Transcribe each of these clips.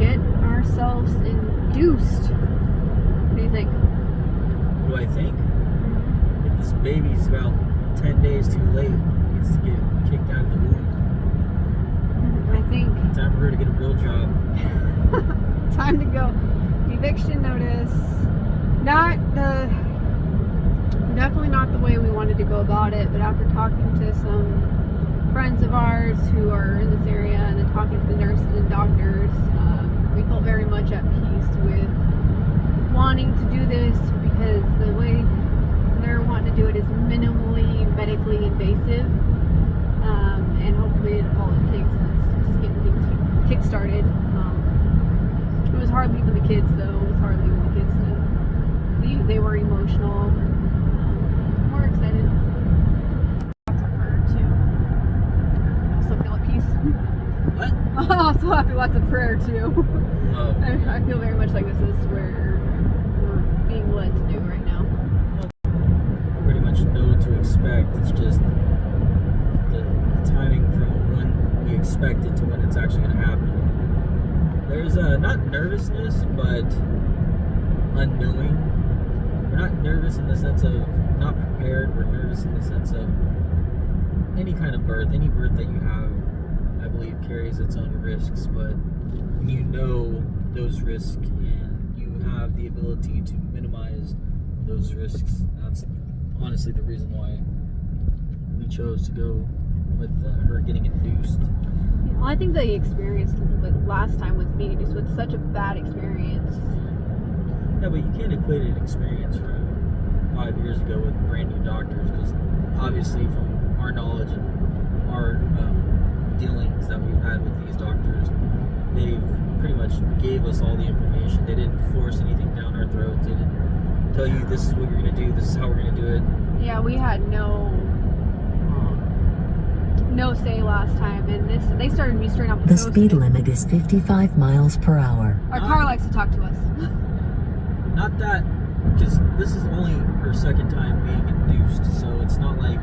get ourselves induced. What do you think? What do I think? If this baby's about 10 days too late, it needs to get kicked out of the womb. I think Time for her to get a real job. time to go. Eviction notice. Definitely not the way we wanted to go about it, but after talking to some friends of ours who are in this area and then talking to the nurses and doctors, we felt very much at peace with wanting to do this because the way they're wanting to do it is minimally medically invasive, and hopefully all it takes is just getting things kick-started. It was hard leaving the kids though. It was hard leaving the kids to leave. They were emotional. We're excited. Lots of prayer too. Also feel at peace. What? Also have to lots of prayer too. Oh. I feel very much like this is where we're being led to do right now. Pretty much know what to expect. It's just the timing from when we expect it to when it's actually going to happen. There's not nervousness, but unknowing. We're not nervous in the sense of not prepared. We're nervous in the sense of any kind of birth. Any birth that you have, I believe, carries its own risks, but when you know those risks and you have the ability to minimize those risks, that's honestly the reason why we chose to go with her getting induced. Well, I think they experienced a little bit last time with being induced with such a bad experience. Yeah, but you can't equate an experience from 5 years ago with brand new doctors, because obviously from our knowledge and our dealings that we've had with these doctors, they've pretty much gave us all the information. They didn't force anything down our throats. They didn't tell you this is what you're going to do, this is how we're going to do it. Yeah, we had no say last time, and they started me straight up. The speed limit is 55 miles per hour. Our car likes to talk to us. Not that, because this is only her second time being induced, so it's not like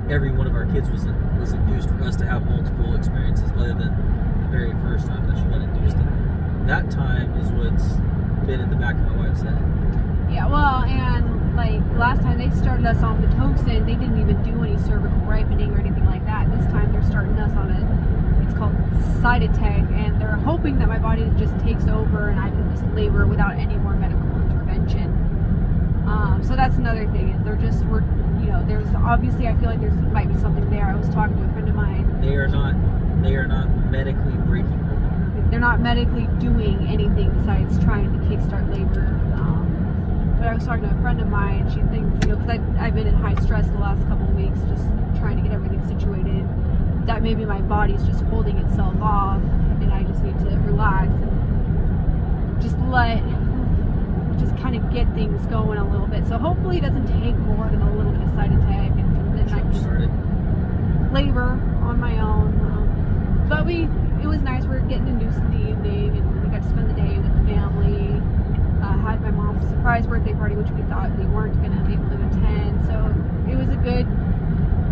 every one of our kids was induced for us to have multiple experiences other than the very first time that she got induced. And that time is what's been in the back of my wife's head. Yeah, well, and like last time they started us on Pitocin, they didn't even do any cervical ripening or anything like that. This time they're starting us on it's called Cytotec, and they're hoping that my body just takes over and I can just labor without any more medical intervention. So that's another thing, is there's obviously, I feel like might be something there. I was talking to a friend of mine. They are not medically breaking her down. They're not medically doing anything besides trying to kickstart labor. But I was talking to a friend of mine. She thinks, because I've been in high stress the last couple of weeks, just trying to get everything situated, that maybe my body's just holding itself off, and I just need to relax and just kind of get things going a little bit. So hopefully it doesn't take more than a little bit of Cytotec, and then I can just labor on my own. But it was nice. We were getting induced in the evening, and we got to spend the day with the family. Had my mom's surprise birthday party, which we thought we weren't going to be able to attend. So it was a good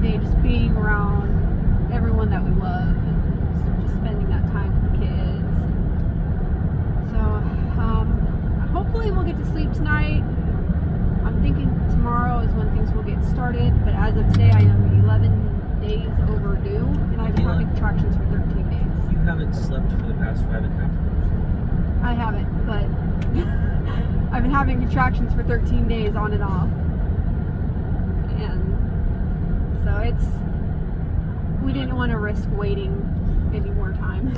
day, just being around everyone that we love and just spending that time with the kids. So hopefully we'll get to sleep tonight. I'm thinking tomorrow is when things will get started, but as of today I am 11 days overdue, and I've been having contractions for 13 days. You haven't slept for the past 5.5 hours. I haven't, but I've been having contractions for 13 days on and off. And so we didn't want to risk waiting any more time.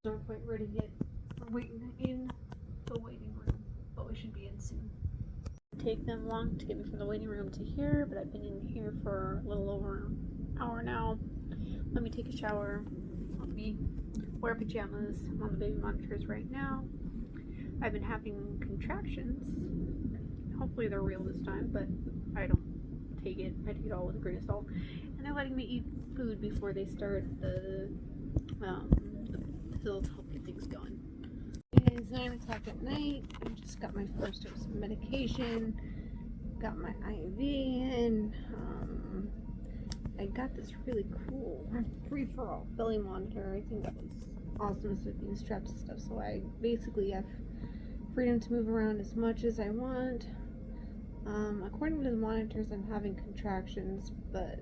We're quite ready yet. We're waiting in the waiting room, but we should be in soon. Take them long to get me from the waiting room to here, but I've been in here for a little over an hour now. Let me take a shower. Let me wear pajamas. I'm on the baby monitors right now. I've been having contractions. Hopefully they're real this time, but I don't take it. I take it all with a grain of salt. And they're letting me eat food before they start the pills to help get things going. It is 9 o'clock at night. I just got my first dose of medication. Got my IV in. I got this really cool free-for-all belly monitor. I think that was awesomeness of being strapped to stuff. So I basically have freedom to move around as much as I want. According to the monitors, I'm having contractions, but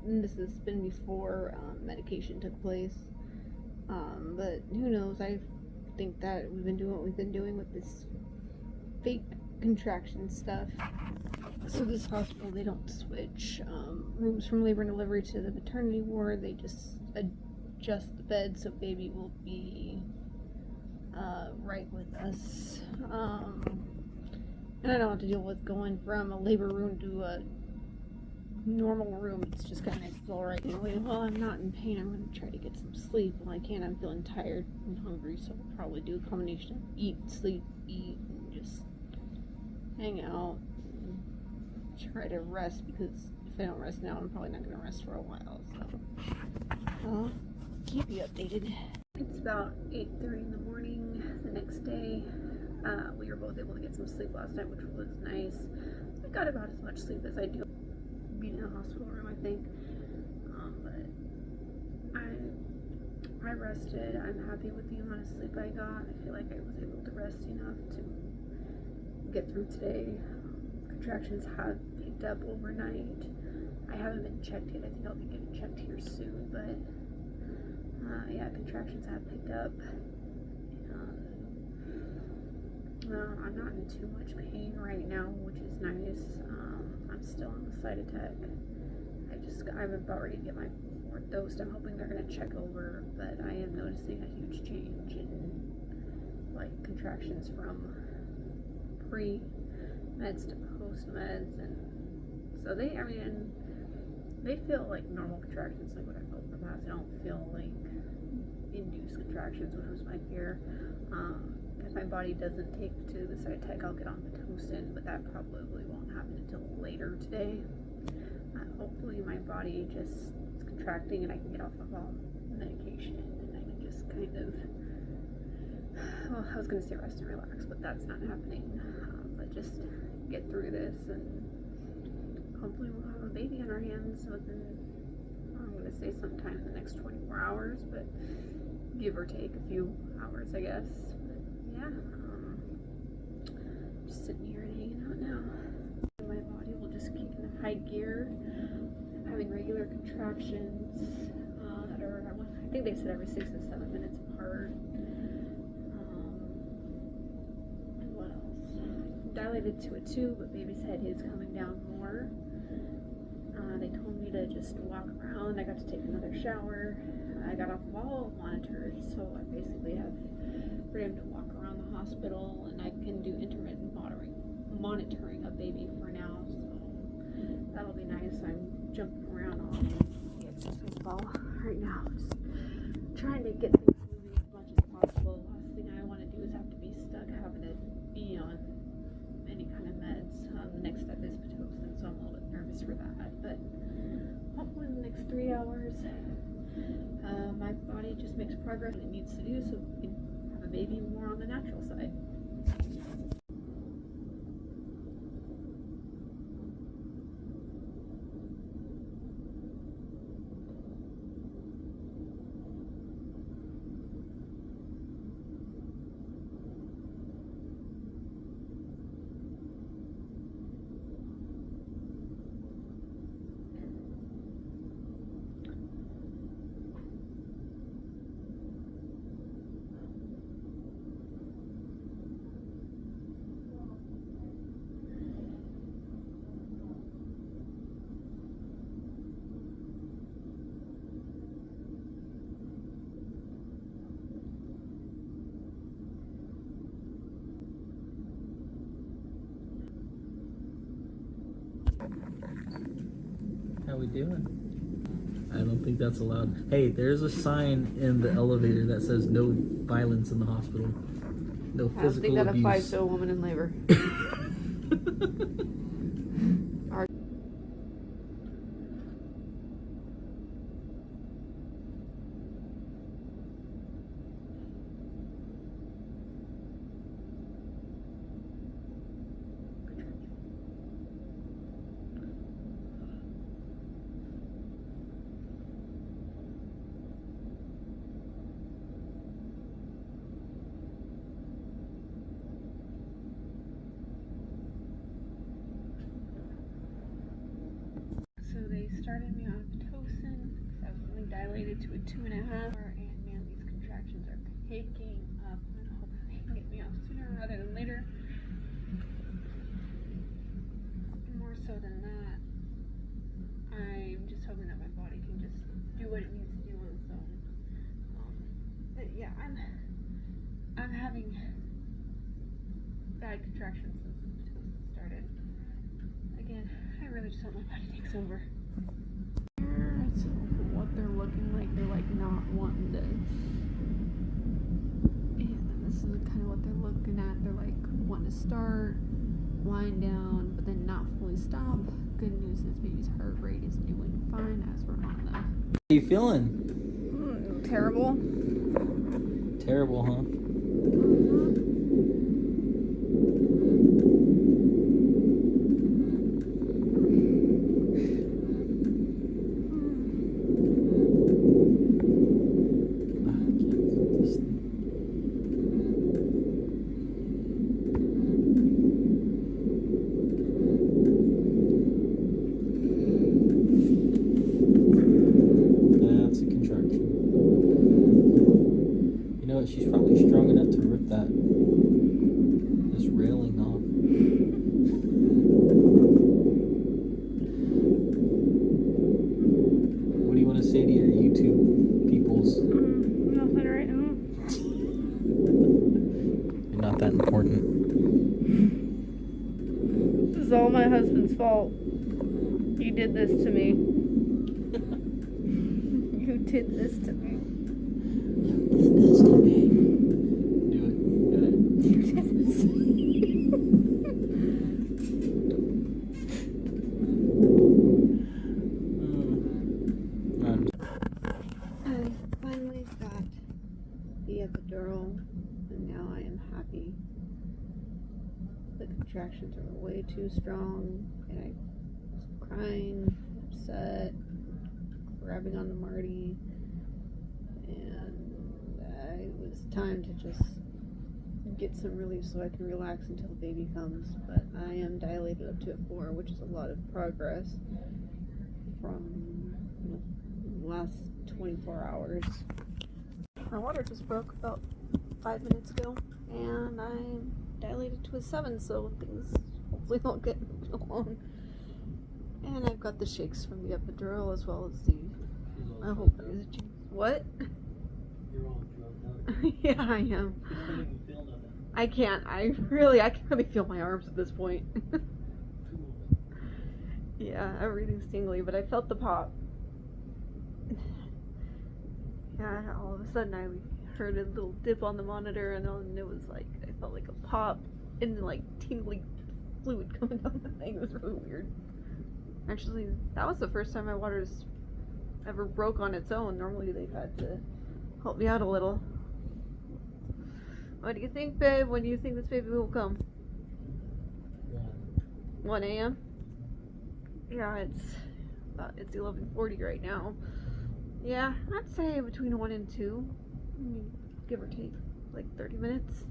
this has been before medication took place. But who knows? I think that we've been doing what we've been doing with this fake contraction stuff. So this hospital, they don't switch rooms from labor and delivery to the maternity ward. They just adjust the bed so baby will be right with us. And I don't have to deal with going from a labor room to a normal room. It's just kind of nice. It's all right anyway. Well, I'm not in pain. I'm going to try to get some sleep. When I can, I'm feeling tired and hungry, so I'll probably do a combination of eat, sleep, eat, and just hang out and try to rest, because if I don't rest now, I'm probably not going to rest for a while. So I'll keep you updated. It's about 8:30 in the morning the next day. We were both able to get some sleep last night, which was nice. I got about as much sleep as I do being in a hospital room, I think. But I rested. I'm happy with the amount of sleep I got. I feel like I was able to rest enough to get through today. Contractions have picked up overnight. I haven't been checked yet. I think I'll be getting checked here soon, but yeah, contractions have picked up. I'm not in too much pain right now, which is nice. I'm still on the side attack. I'm about ready to get my 4th dose. I'm hoping they're going to check over, but I am noticing a huge change in like contractions from pre-meds to post-meds, and so they feel like normal contractions, like what I felt in the past. I don't feel like induced contractions, which was my fear. If my body doesn't take to the Cytotec, I'll get on Pitocin, but that probably won't happen until later today. Hopefully my body just is contracting and I can get off of all medication and I can just kind of, well, I was going to say rest and relax, but that's not happening. But just get through this, and hopefully we'll have a baby on our hands within, I'm going to say sometime in the next 24 hours, but give or take a few hours, I guess. But yeah, just sitting here and hanging out now. My body will just kick in high gear. I'm having regular contractions that are, I think they said every 6 to 7 minutes apart. And what else? Dilated to a 2, but baby's head is coming down more. They told me to just walk around. I got to take another shower. I got off of all monitors, so I basically have freedom to walk around the hospital, and I can do intermittent monitoring of baby for now, so that'll be nice. I'm jumping around on the exercise ball right now, just trying to get things moving as much as possible. The last thing I want to do is have to be stuck having to be on any kind of meds. The next step is Pitocin, so I'm a little bit nervous for that, but hopefully in the next 3 hours my body just makes progress and it needs to do, so we can have a baby more on the natural side. How we doing? I don't think that's allowed. Hey, there's a sign in the elevator that says no violence in the hospital. No physical abuse. I don't think that applies to a woman in labor. 2.5, and man, these contractions are picking up. I'm hoping they can get me off sooner rather than later. More so than that, I'm just hoping that my body can just do what it needs to do on its own. But yeah, I'm having bad contractions since it started. Again, I really just hope my body takes over. Here's what they're looking like. They're like not wanting to. And then this is kind of what they're looking at. They're like wanting to start, wind down, but then not fully stop. Good news is baby's heart rate is doing fine as we're on the. How you feeling? Terrible. Terrible, huh? She's probably strong enough to rip this railing off. What do you want to say to your YouTube peoples? Nothing right now. You're not that important. This is all my husband's fault. You did this to me. You did this to me. I finally got the epidural, and now I am happy. The contractions are way too strong, and I was crying, upset, grabbing onto Marty, and it was time to just get some relief so I can relax until the baby comes. But I am dilated up to a 4, which is a lot of progress from the last 24 hours. My water just broke about 5 minutes ago, and I'm dilated to a 7, so things hopefully won't get along. And I've got the shakes from the epidural as well as the. I hope is it what? You're all drugged up. Yeah, I am. You can't even feel nothing. I can't. I can really feel my arms at this point. Yeah, everything's tingly, but I felt the pop. Yeah, all of a sudden I heard a little dip on the monitor, and then it was like I felt like a pop and like tingly fluid coming down the thing. It was really weird. Actually, that was the first time my water's ever broke on its own. Normally they've had to help me out a little. What do you think, babe? When do you think this baby will come? 1 a.m. Yeah, it's 11:40 right now. Yeah, I'd say between 1 and 2, give or take, like 30 minutes.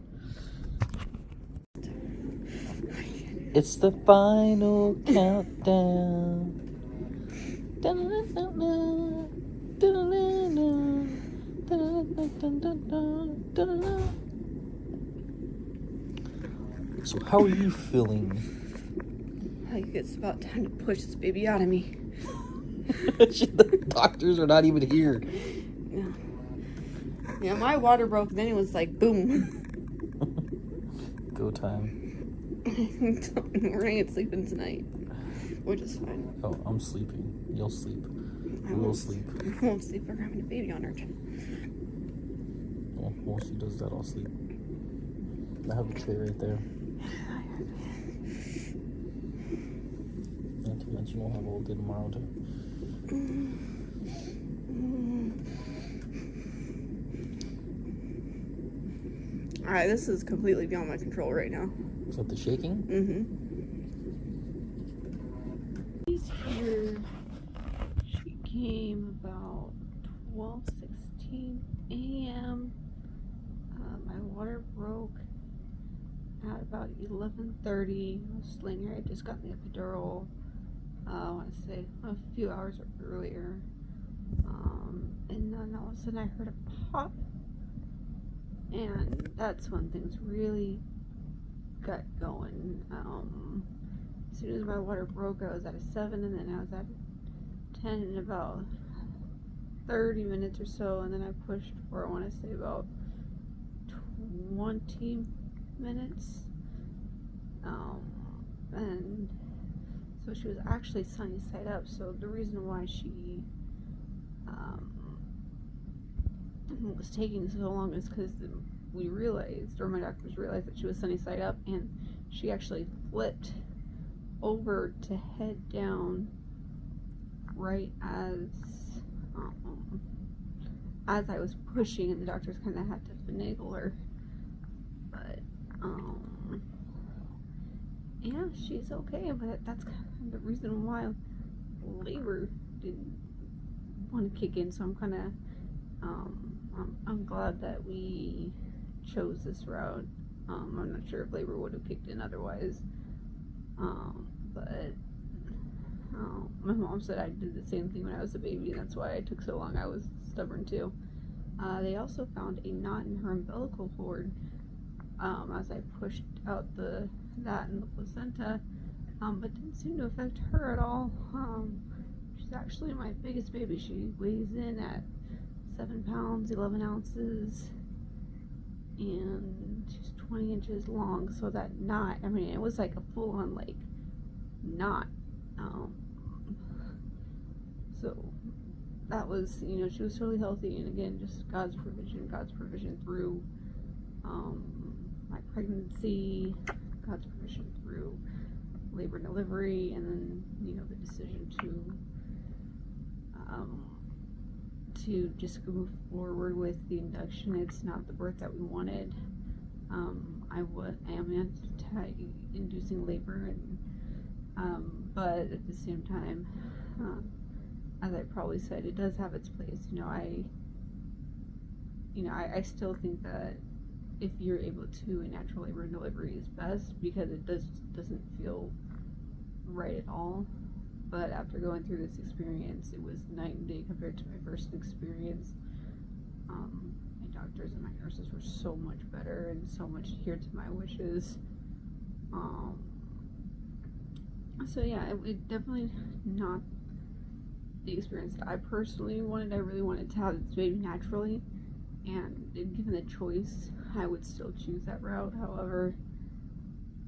It's the final countdown. So how are you feeling? I think it's about time to push this baby out of me. The doctors are not even here. Yeah, my water broke, then it was like boom. Go time. We're gonna get sleeping tonight, which is fine. Oh, I'm sleeping. You'll sleep. We will sleep. I won't sleep. We're having a baby on our chest. Well, while she does that, I'll sleep. I have a tray right there. Not to mention we'll have all day tomorrow too. Alright, this is completely beyond my control right now. Is that the shaking? Mm-hmm. She's here. She came about 12:16 a.m. My water broke at about 11:30. I was just laying here. I had just gotten the epidural. I want to say a few hours earlier. and then all of a sudden I heard a pop, and that's when things really got going. As soon as my water broke, I was at a 7, and then I was at a 10 in about 30 minutes or so, and then I pushed for, I want to say, about 20 minutes. And so she was actually sunny side up. So the reason why she was taking so long is because we realized, or my doctors realized, that she was sunny side up, and she actually flipped over to head down right as I was pushing, and the doctors kind of had to finagle her. But yeah, she's okay, but that's kind of the reason why labor didn't want to kick in. So I'm kind of I'm glad that we chose this route. I'm not sure if labor would have kicked in otherwise, but my mom said I did the same thing when I was a baby, and that's why I took so long. I was stubborn too. They also found a knot in her umbilical cord as I pushed out that and the placenta, but didn't seem to affect her at all. She's actually my biggest baby. She weighs in at 7 pounds, 11 ounces, and she's 20 inches long. So that knot, I mean, it was like a full-on like knot. So that was, you know, she was totally healthy, and again, just God's provision through my pregnancy, God's provision through labor and delivery, and then, you know, the decision to just move forward with the induction. It's not the birth that we wanted. I am anti-inducing labor, and but at the same time, as I probably said, it does have its place. I still think that if you're able to, a natural labor and delivery is best, because it doesn't feel right at all. But after going through this experience, it was night and day compared to my first experience. My doctors and my nurses were so much better and so much adhered to my wishes. So yeah, it definitely not the experience that I personally wanted. I really wanted to have this baby naturally, and given the choice, I would still choose that route. However,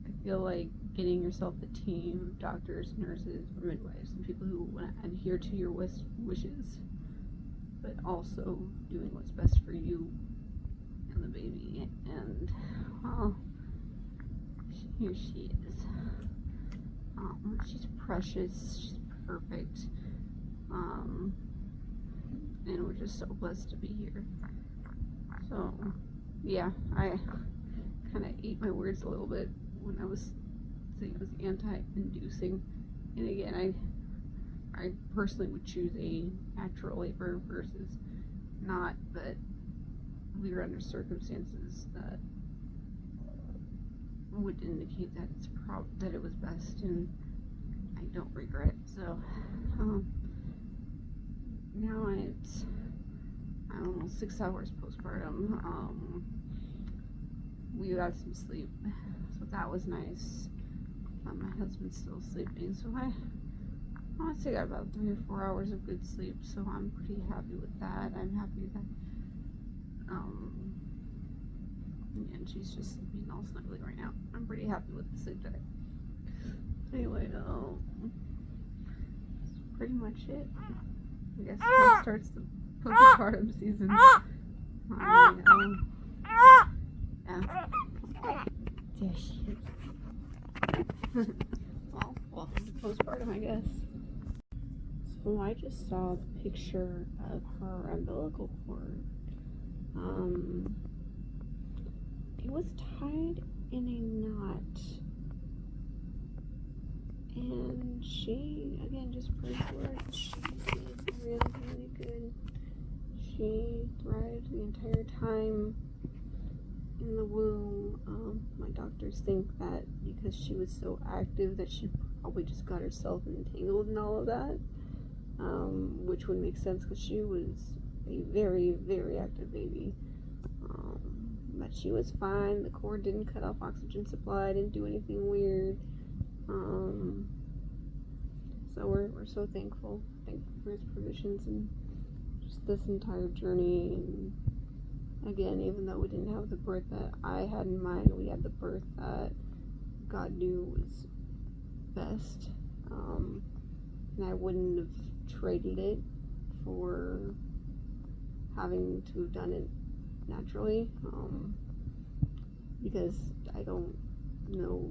I feel like getting yourself a team of doctors, nurses, or midwives, and people who want to adhere to your wishes, but also doing what's best for you and the baby. And well, here she is. She's precious. She's perfect. And we're just so blessed to be here. So yeah, I kind of ate my words a little bit when I was saying it was anti-inducing. And again, I personally would choose a natural labor versus not, but we were under circumstances that would indicate that that it was best, and I don't regret. So now it's almost 6 hours postpartum. We got some sleep, so that was nice. My husband's still sleeping, so I would say I got about 3 or 4 hours of good sleep, so I'm pretty happy with that. I'm happy that and she's just sleeping all snugly right now. I'm pretty happy with the sleep that anyway, that's pretty much it. I guess that starts the postpartum season. Yeah. There she is. Well, welcome to postpartum, I guess. So I just saw the picture of her umbilical cord. It was tied in a knot, and she, again, just praise the Lord, she did really, really good. She thrived the entire time in the womb. My doctors think that because she was so active that she probably just got herself entangled in all of that, which would make sense because she was a very, very active baby. But she was fine. The cord didn't cut off oxygen supply, didn't do anything weird. So we're so thankful for his provisions and just this entire journey. And again, even though we didn't have the birth that I had in mind, we had the birth that God knew was best. And I wouldn't have traded it for having to have done it naturally, because I don't know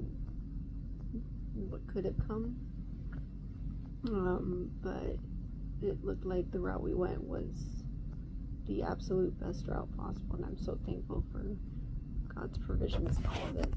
what could have come. But it looked like the route we went was the absolute best route possible, and I'm so thankful for God's provisions in all of it.